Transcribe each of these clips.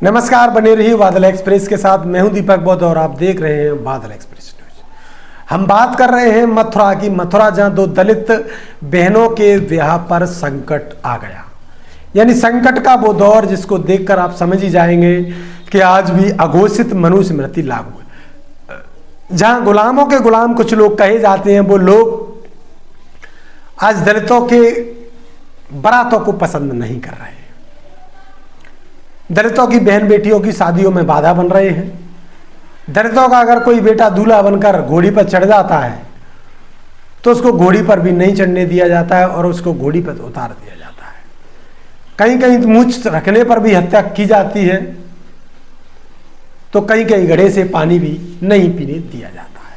नमस्कार, बने रहिए बादल एक्सप्रेस के साथ। मैं हूं दीपक बौद्ध और आप देख रहे हैं बादल एक्सप्रेस न्यूज। हम बात कर रहे हैं मथुरा की। मथुरा जहां दो दलित बहनों के विवाह पर संकट आ गया, यानी संकट का वो दौर जिसको देखकर आप समझ ही जाएंगे कि आज भी अघोषित मनुस्मृति लागू है। जहां गुलामों के गुलाम कुछ लोग कहे जाते हैं, वो लोग आज दलितों के बारातों को पसंद नहीं कर रहे हैं। दलितों की बहन बेटियों की शादियों में बाधा बन रहे हैं। दलितों का अगर कोई बेटा दूल्हा बनकर घोड़ी पर चढ़ जाता है तो उसको घोड़ी पर भी नहीं चढ़ने दिया जाता है और उसको घोड़ी पर उतार दिया जाता है। कहीं कहीं मूंछ रखने पर भी हत्या की जाती है, तो कहीं कहीं घड़े से पानी भी नहीं पीने दिया जाता है।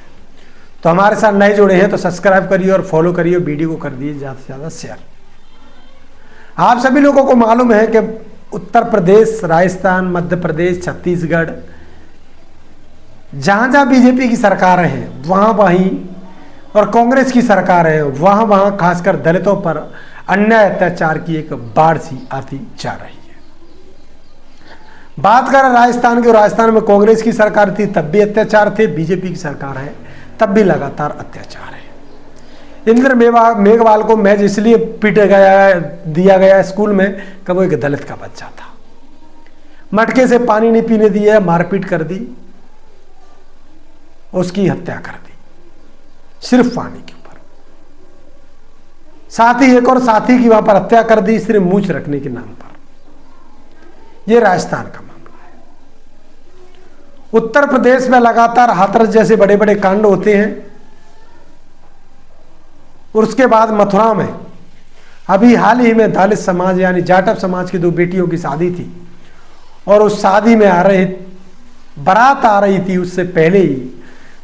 तो हमारे साथ नए जुड़े हैं तो सब्सक्राइब करिए और फॉलो करिए, वीडियो को कर दीजिए ज़्यादा से ज़्यादा शेयर। आप सभी लोगों को मालूम है कि उत्तर प्रदेश, राजस्थान, मध्य प्रदेश, छत्तीसगढ़, जहाँ जहाँ बीजेपी की सरकार है वहाँ वहीं, और कांग्रेस की सरकार है वहाँ वहाँ खासकर दलितों पर अन्याय अत्याचार की एक बाढ़ सी आती जा रही है। बात करें राजस्थान की, राजस्थान में कांग्रेस की सरकार थी तब भी अत्याचार थे, बीजेपी की सरकार है तब भी लगातार अत्याचार है। इंद्र मेघवाल को मैच इसलिए दिया गया स्कूल में कि वो एक दलित का बच्चा था। मटके से पानी नहीं पीने दिया, मारपीट कर दी, उसकी हत्या कर दी सिर्फ पानी के ऊपर। साथी एक और साथी की वहां पर हत्या कर दी सिर्फ मूंछ रखने के नाम पर। यह राजस्थान का मामला है। उत्तर प्रदेश में लगातार हाथरस जैसे बड़े बड़े कांड होते हैं, और उसके बाद मथुरा में अभी हाल ही में दलित समाज यानी जाटव समाज की दो बेटियों की शादी थी, और उस शादी में बारात आ रही थी, उससे पहले ही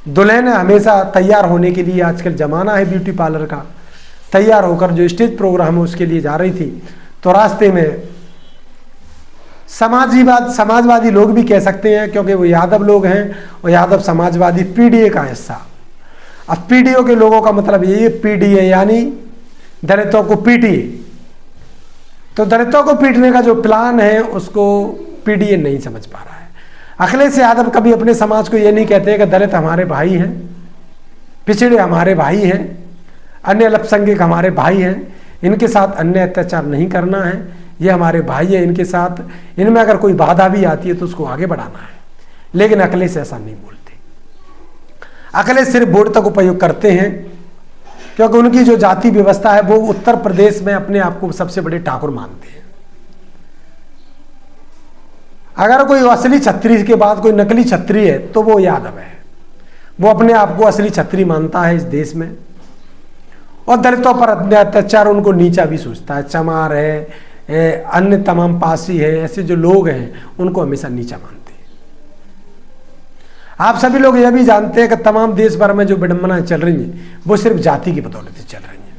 दुल्हन हमेशा तैयार होने के लिए, आजकल जमाना है ब्यूटी पार्लर का, तैयार होकर जो स्टेज प्रोग्राम है उसके लिए जा रही थी। तो रास्ते में समाजवादी लोग भी कह सकते हैं, क्योंकि वो यादव लोग हैं और यादव समाजवादी पीडीए का हिस्सा। अब पीडीओ के लोगों का मतलब यही है, पीडीए यानी दलितों को पीटिए। तो दलितों को पीटने का जो प्लान है उसको पीडीए नहीं समझ पा रहा है। अखिलेश यादव कभी अपने समाज को ये नहीं कहते कि दलित हमारे भाई हैं, पिछड़े हमारे भाई हैं, अन्य अल्पसंख्यक हमारे भाई हैं, इनके साथ अन्य अत्याचार नहीं करना है, ये हमारे भाई है, इनके साथ इनमें अगर कोई बाधा भी आती है तो उसको आगे बढ़ाना है। लेकिन अखिलेश ऐसा नहीं बोलते। अखिलेश सिर्फ वोट तक उपयोग करते हैं, क्योंकि उनकी जो जाति व्यवस्था है वो उत्तर प्रदेश में अपने आप को सबसे बड़े ठाकुर मानते हैं। अगर कोई असली छत्री के बाद कोई नकली छत्री है तो वो यादव है। वो अपने आप को असली छत्री मानता है इस देश में, और दलितों पर अत्याचार उनको नीचा भी सोचता है। चमार है, अन्य तमाम पासी है, ऐसे जो लोग हैं उनको हमेशा नीचा मानते हैं। आप सभी लोग यह भी जानते हैं कि तमाम देश भर में जो विडंबनाएं चल रही हैं वो सिर्फ जाति की बदौलत चल रही हैं।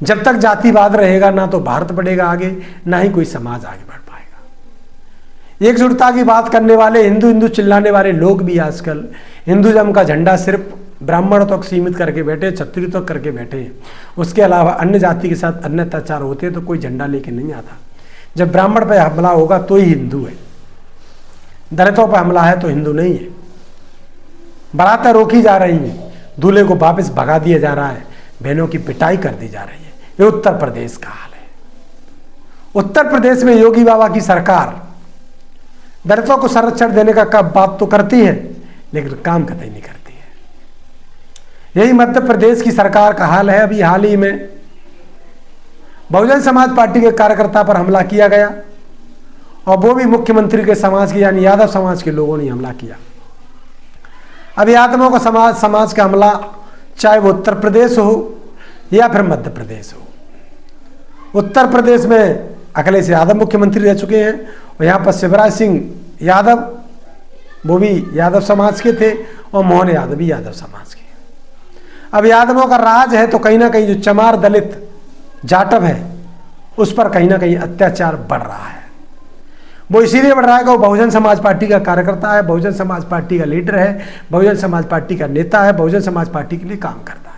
जब तक जातिवाद रहेगा ना तो भारत बढ़ेगा आगे, ना ही कोई समाज आगे बढ़ पाएगा। एकजुटता की बात करने वाले, हिंदू हिंदू चिल्लाने वाले लोग भी आजकल हिंदुज्म का झंडा सिर्फ ब्राह्मण तक सीमित करके बैठे, क्षत्रिय तक करके बैठे हैं। उसके अलावा अन्य जाति के साथ अन्य अत्याचार होते हैं तो कोई झंडा लेके नहीं आता। जब ब्राह्मण पर हमला होगा तो ही हिंदू है, दलितों पर हमला है तो हिंदू नहीं है। बारातें रोकी जा रही हैं, दूल्हे को वापस भगा दिया जा रहा है, बहनों की पिटाई कर दी जा रही है। ये उत्तर प्रदेश का हाल है। उत्तर प्रदेश में योगी बाबा की सरकार दलितों को संरक्षण देने का बात तो करती है, लेकिन काम कतई नहीं करती है। यही मध्य प्रदेश की सरकार का हाल है। अभी हाल ही में बहुजन समाज पार्टी के कार्यकर्ता पर हमला किया गया, और वो भी मुख्यमंत्री के समाज के यानी यादव समाज के लोगों ने हमला किया। अब यादवों का समाज का हमला, चाहे वो उत्तर प्रदेश हो या फिर मध्य प्रदेश हो। उत्तर प्रदेश में अखिलेश यादव मुख्यमंत्री रह चुके हैं, और यहाँ पर शिवराज सिंह यादव वो भी यादव समाज के थे, और मोहन यादव भी यादव समाज के। अब यादवों का राज है तो कहीं ना कहीं जो चमार दलित जाटव है उस पर कहीं ना कहीं अत्याचार बढ़ रहा है। वो इसीलिए बढ़ रहा है कि वो बहुजन समाज पार्टी का कार्यकर्ता है, बहुजन समाज पार्टी का लीडर है, बहुजन समाज पार्टी का नेता है, बहुजन समाज पार्टी के लिए काम करता है।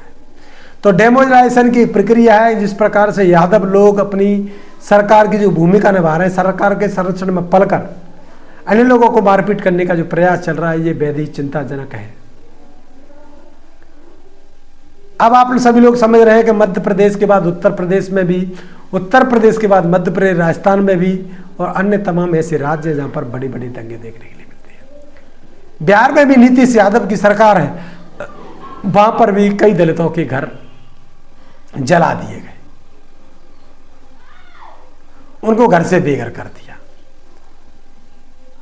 तो डेमोनेटाइजेशन की प्रक्रिया है, जिस प्रकार से यादव लोग अपनी सरकार की जो भूमिका निभा रहे हैं, सरकार के संरक्षण में पलकर अन्य लोगों को मारपीट करने का जो प्रयास चल रहा है, ये बेहद ही चिंताजनक है। अब आप सभी लोग समझ रहे हैं कि मध्य प्रदेश के बाद उत्तर प्रदेश में भी, उत्तर प्रदेश के बाद मध्य प्रदेश, राजस्थान में भी और अन्य तमाम ऐसे राज्य जहां पर बड़ी बड़ी दंगे देखने के लिए मिलते हैं। बिहार में भी नीतीश यादव की सरकार है, वहां पर भी कई दलितों के घर जला दिए गए, उनको घर से बेघर कर दिया।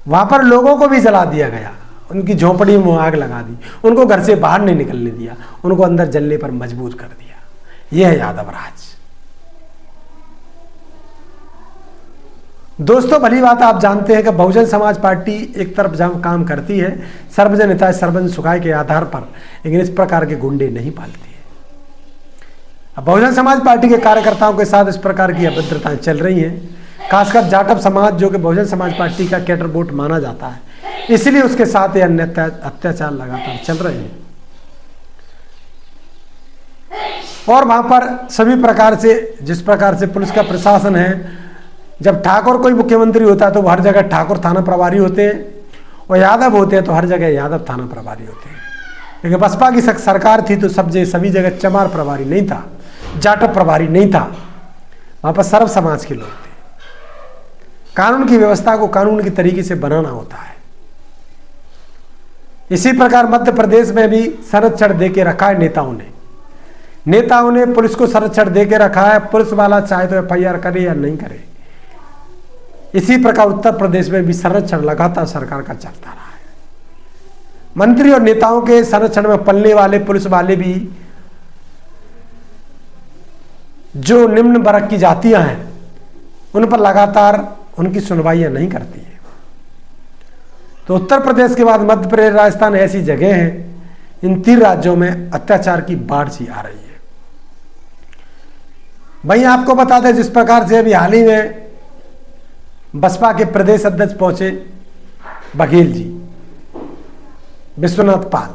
वहां पर लोगों को भी जला दिया गया, उनकी झोंपड़ी में आग लगा दी, उनको घर से बाहर नहीं निकलने दिया, उनको अंदर जलने पर मजबूर कर दिया। यह है यादव राज। दोस्तों, भली बात आप जानते हैं कि बहुजन समाज पार्टी एक तरफ जहां काम करती है, सर्वजन हिताय सर्वजन सुखाय के आधार पर, लेकिन इस प्रकार के गुंडे नहीं पालती है। अब बहुजन समाज पार्टी के कार्यकर्ताओं के साथ इस प्रकार की अभद्रताएं चल रही हैं, खासकर जाटव समाज जो कि बहुजन समाज पार्टी का कैडर वोट माना जाता है, इसलिए उसके साथ ये अन्य अत्याचार लगातार चल रहे हैं। और वहां पर सभी प्रकार से, जिस प्रकार से पुलिस का प्रशासन है, जब ठाकुर कोई मुख्यमंत्री होता है तो हर जगह ठाकुर थाना प्रभारी होते हैं, और यादव होते हैं तो हर जगह यादव थाना प्रभारी होते हैं। लेकिन बसपा की सरकार थी तो सभी जगह चमार प्रभारी नहीं था, जाटव प्रभारी नहीं था, वहां पर सर्व समाज के लोग थे। कानून की व्यवस्था को कानून की तरीके से बनाना होता है। इसी प्रकार मध्य प्रदेश में भी संरक्षण दे के रखा है नेताओं ने पुलिस को संरक्षण दे के रखा है। पुलिस वाला चाहे तो FIR करे या नहीं करे। इसी प्रकार उत्तर प्रदेश में भी संरक्षण लगातार सरकार का चलता रहा है। मंत्री और नेताओं के संरक्षण में पलने वाले पुलिस वाले भी जो निम्न वर्ग की जातियां हैं, उन पर लगातार उनकी सुनवाइयां नहीं करती है। तो उत्तर प्रदेश के बाद मध्य प्रदेश, राजस्थान ऐसी जगह हैं, इन 3 राज्यों में अत्याचार की बाढ़ सी आ रही है। वहीं आपको बता दें, जिस प्रकार से अभी हाल ही में बसपा के प्रदेश अध्यक्ष पहुंचे बघेल जी, विश्वनाथ पाल,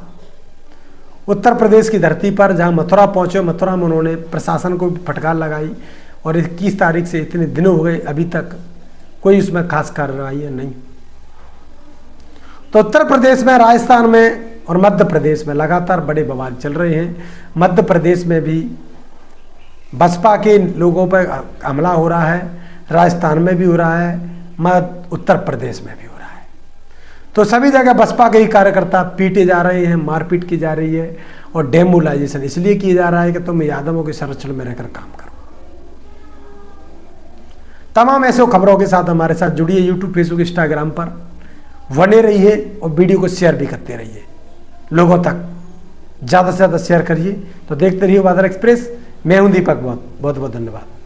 उत्तर प्रदेश की धरती पर जहां मथुरा पहुंचे, मथुरा में उन्होंने प्रशासन को भी फटकार लगाई, और 21 तारीख से इतने दिन हो गए, अभी तक कोई उसमें खास कार्रवाई नहीं। तो उत्तर प्रदेश में, राजस्थान में और मध्य प्रदेश में लगातार बड़े बवाल चल रहे हैं। मध्य प्रदेश में भी बसपा के लोगों पर हमला हो रहा है, राजस्थान में भी हो रहा है, उत्तर प्रदेश में भी हो रहा है। तो सभी जगह बसपा के ही कार्यकर्ता पीटे जा रहे हैं, मारपीट की जा रही है, और डेमोलाइजेशन इसलिए किया जा रहा है कि तुम यादवों के संरक्षण में रहकर काम करो। तमाम ऐसे खबरों के साथ हमारे साथ जुड़िए, यूट्यूब, फेसबुक, इंस्टाग्राम पर बने रहिए, और वीडियो को शेयर भी करते रहिए, लोगों तक ज़्यादा से ज़्यादा शेयर करिए। तो देखते रहिए बादल एक्सप्रेस। मैं हूं दीपक, बहुत बहुत धन्यवाद।